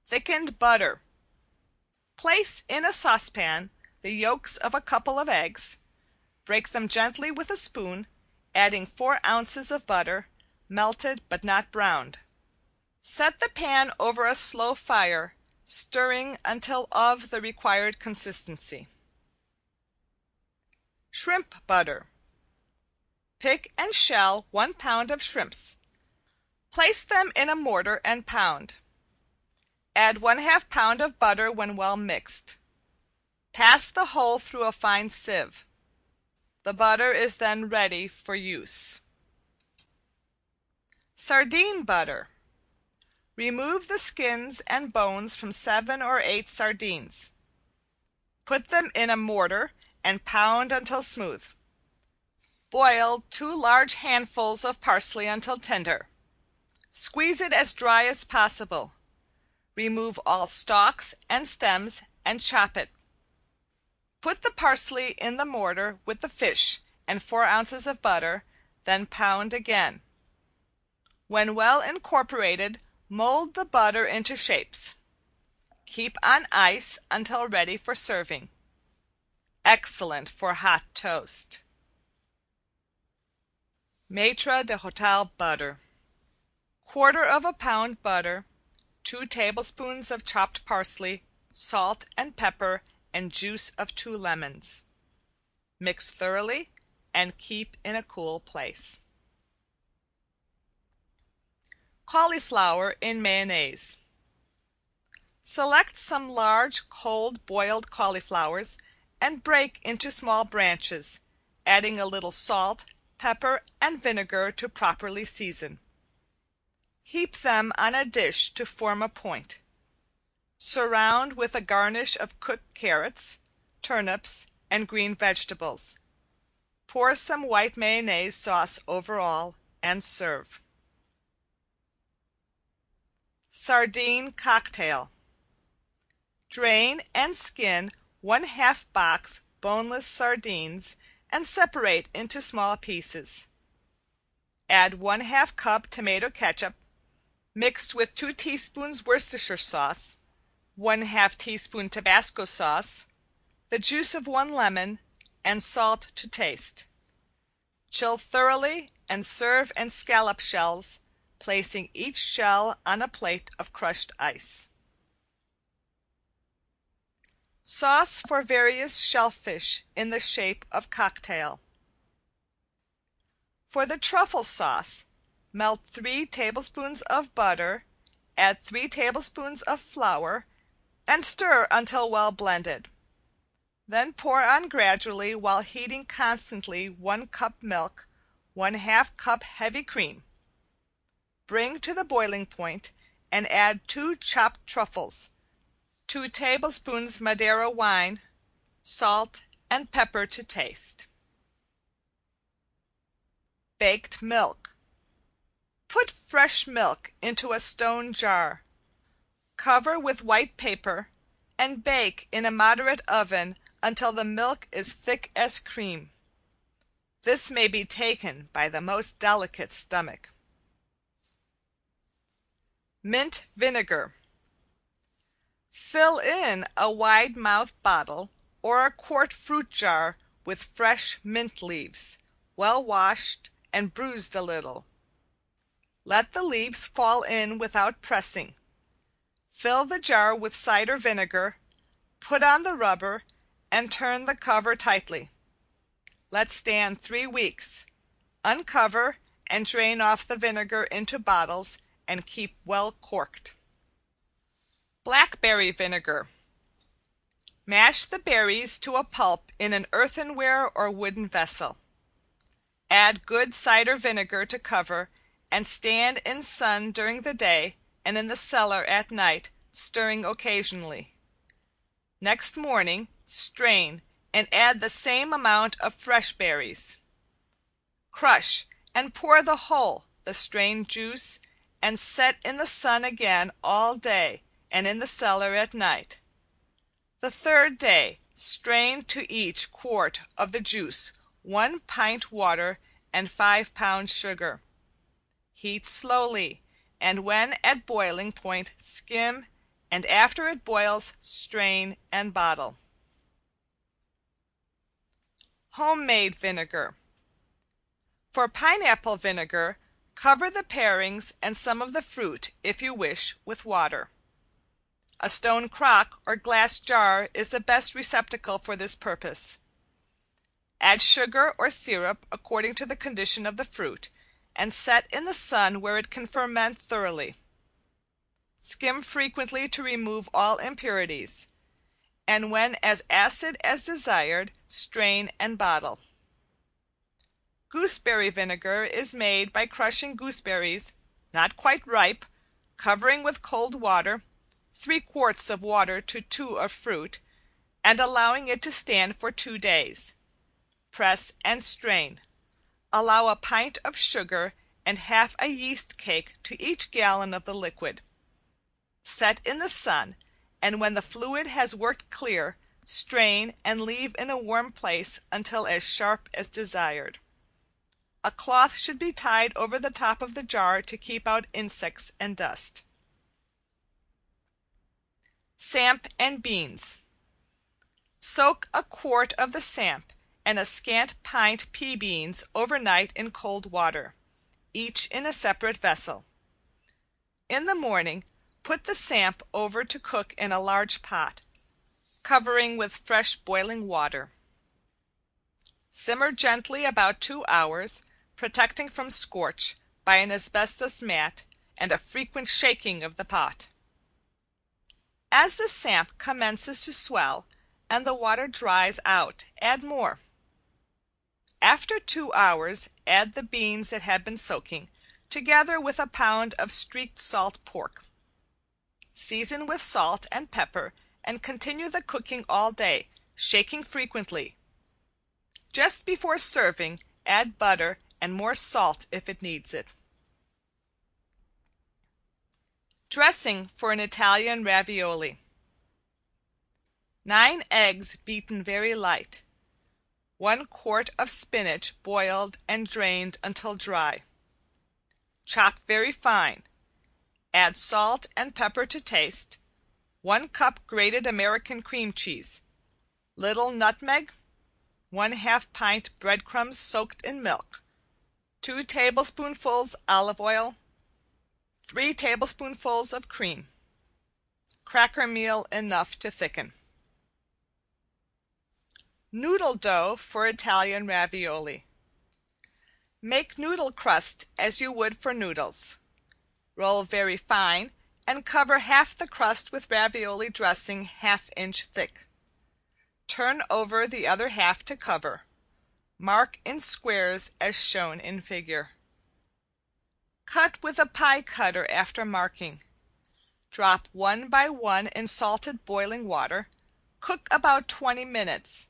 Thickened butter. Place in a saucepan the yolks of a couple of eggs, break them gently with a spoon, adding 4 ounces of butter, melted but not browned. Set the pan over a slow fire, stirring until of the required consistency. Shrimp butter. Pick and shell 1 pound of shrimps. Place them in a mortar and pound. Add 1/2 pound of butter when well mixed. Pass the whole through a fine sieve. The butter is then ready for use. Sardine butter. Remove the skins and bones from 7 or 8 sardines. Put them in a mortar and pound until smooth. Boil 2 large handfuls of parsley until tender. Squeeze it as dry as possible. Remove all stalks and stems and chop it. Put the parsley in the mortar with the fish and 4 ounces of butter, then pound again. When well incorporated, mold the butter into shapes. Keep on ice until ready for serving. Excellent for hot toast. Maître d'Hôtel butter. 1/4 pound butter, 2 tablespoons of chopped parsley, salt and pepper, and juice of 2 lemons. Mix thoroughly and keep in a cool place. Cauliflower in mayonnaise. Select some large cold boiled cauliflowers and break into small branches, adding a little salt, pepper, and vinegar to properly season. Heap them on a dish to form a point. Surround with a garnish of cooked carrots, turnips, and green vegetables. Pour some white mayonnaise sauce over all and serve. Sardine cocktail. Drain and skin 1/2 box boneless sardines and separate into small pieces. Add 1/2 cup tomato ketchup, mixed with 2 teaspoons Worcestershire sauce, 1/2 teaspoon Tabasco sauce, the juice of 1 lemon, and salt to taste. Chill thoroughly and serve in scallop shells, placing each shell on a plate of crushed ice. Sauce for various shellfish in the shape of cocktail. For the truffle sauce, melt 3 tablespoons of butter, add 3 tablespoons of flour, and stir until well blended. Then pour on gradually while heating constantly 1 cup milk, 1/2 cup heavy cream. Bring to the boiling point and add 2 chopped truffles, 2 tablespoons Madeira wine, salt and pepper to taste. Baked milk. Put fresh milk into a stone jar. Cover with white paper and bake in a moderate oven until the milk is thick as cream. This may be taken by the most delicate stomach. Mint vinegar. Fill in a wide-mouthed bottle or a quart fruit jar with fresh mint leaves, well washed and bruised a little. Let the leaves fall in without pressing. Fill the jar with cider vinegar, put on the rubber, and turn the cover tightly. Let stand 3 weeks. Uncover and drain off the vinegar into bottles and keep well corked. Blackberry vinegar. Mash the berries to a pulp in an earthenware or wooden vessel. Add good cider vinegar to cover and stand in sun during the day and in the cellar at night, stirring occasionally. Next morning, strain and add the same amount of fresh berries. Crush and pour the whole, the strained juice, and set in the sun again all day and in the cellar at night. The 3rd day, strain to each quart of the juice 1 pint water and 5 pounds sugar. Heat slowly, and when at boiling point, skim and after it boils, strain and bottle. Homemade vinegar. For pineapple vinegar, cover the parings and some of the fruit, if you wish, with water. A stone crock or glass jar is the best receptacle for this purpose. Add sugar or syrup according to the condition of the fruit, and set in the sun where it can ferment thoroughly. Skim frequently to remove all impurities, and when as acid as desired, strain and bottle. Gooseberry vinegar is made by crushing gooseberries, not quite ripe, covering with cold water, 3 quarts of water to 2 of fruit, and allowing it to stand for 2 days. Press and strain. Allow a pint of sugar and half a yeast cake to each gallon of the liquid. Set in the sun, and when the fluid has worked clear, strain and leave in a warm place until as sharp as desired. A cloth should be tied over the top of the jar to keep out insects and dust. Samp and beans. Soak a quart of the samp and a scant pint pea beans overnight in cold water, each in a separate vessel. In the morning, put the samp over to cook in a large pot, covering with fresh boiling water. Simmer gently about 2 hours, protecting from scorch by an asbestos mat and a frequent shaking of the pot. As the samp commences to swell and the water dries out, add more. After 2 hours, add the beans that have been soaking, together with a pound of streaked salt pork. Season with salt and pepper and continue the cooking all day, shaking frequently. Just before serving, add butter and more salt if it needs it. Dressing for an Italian ravioli. 9 eggs beaten very light. 1 quart of spinach boiled and drained until dry. Chop very fine. Add salt and pepper to taste. 1 cup grated American cream cheese. Little nutmeg. 1/2 pint breadcrumbs soaked in milk. 2 tablespoonfuls olive oil. 3 tablespoonfuls of cream. Cracker meal enough to thicken. Noodle dough for Italian ravioli. Make noodle crust as you would for noodles. Roll very fine and cover half the crust with ravioli dressing 1/2 inch thick. Turn over the other half to cover. Mark in squares as shown in figure. Cut with a pie cutter after marking. Drop one by one in salted boiling water. Cook about 20 minutes.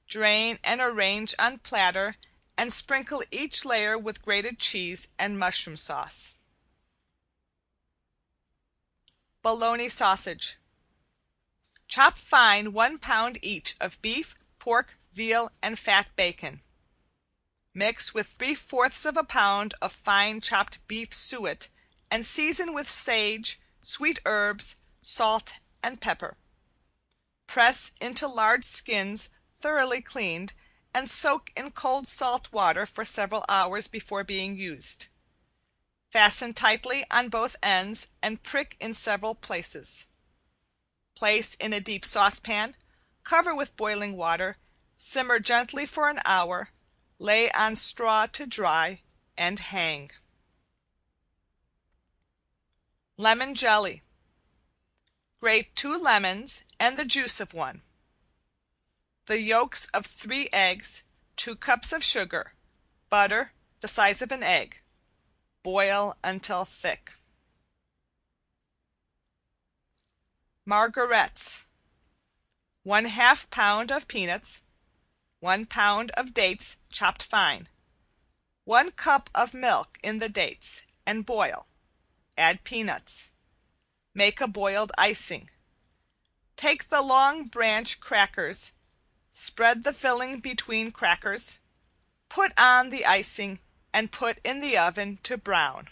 Drain and arrange on platter and sprinkle each layer with grated cheese and mushroom sauce. Bologna sausage. Chop fine 1 pound each of beef, pork, veal, and fat bacon. Mix with 3/4 of a pound of fine chopped beef suet and season with sage, sweet herbs, salt, and pepper. Press into large skins thoroughly cleaned and soak in cold salt water for several hours before being used. Fasten tightly on both ends and prick in several places. Place in a deep saucepan, cover with boiling water, simmer gently for an hour, lay on straw to dry, and hang. Lemon jelly. Grate 2 lemons and the juice of 1. The yolks of 3 eggs, 2 cups of sugar, butter the size of an egg. Boil until thick. Margarettes. 1/2 pound of peanuts, 1 pound of dates chopped fine, 1 cup of milk in the dates, and boil. Add peanuts. Make a boiled icing. Take the long branch crackers, spread the filling between crackers, put on the icing, and put in the oven to brown.